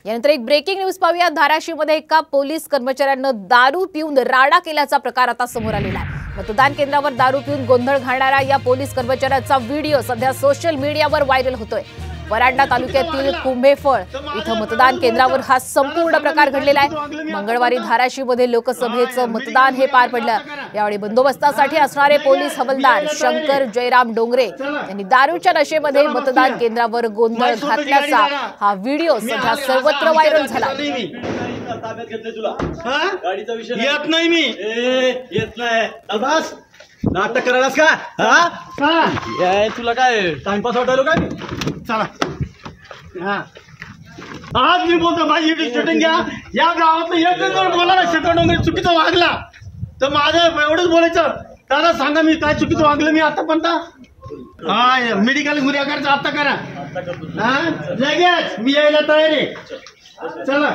यानंतर एक breaking news पाहूया। धाराशिवमध्ये एका पोलीस कर्मचाऱ्यानं दारू पिऊन राडा केल्याचा प्रकार आता समोर आलेला आहे। मतदान केंद्रावर दारू पिऊन गोंधळ घालणाऱ्या या पोलीस कर्मचाऱ्याचा व्हिडिओ सध्या सोशल मीडियावर व्हायरल होतोय। परांडा तालुक्यातील कुंभेफळ इथं मतदान केंद्रावर हा संपूर्ण प्रकार घडलेला आहे। मंगळवारी धाराशिवमध्ये लोकसभेचं मतदान हे पार पडलं। यावेळी बंदोबस्तासाठी असणारे पोलीस हवालदार शंकर जयराम डोंगरे यांनी दारूच्या नशेमध्ये मतदान केंद्रावर गोंधळ घातल्याचा हा व्हिडिओ सध्या सर्वत्र व्हायरल झाला। येत नाही मी येत नाही बस नाटक करायलास का? तुला काय टाइमपास वाटायलो काय? चला आज मी बोलतो माझी स्टेटमेंट घ्या। या गावातलं एक जर बोलायला शंकर डोंगरे चुकीचं वागला तर माझं एवढंच बोलायचं, दादा सांगा मी काय चुकीचं वागलं मी आतापर्यंत? हा मेडिकल गुन्हेगारचा आता करा, हा लगेच मी यायला तयार आहे। चला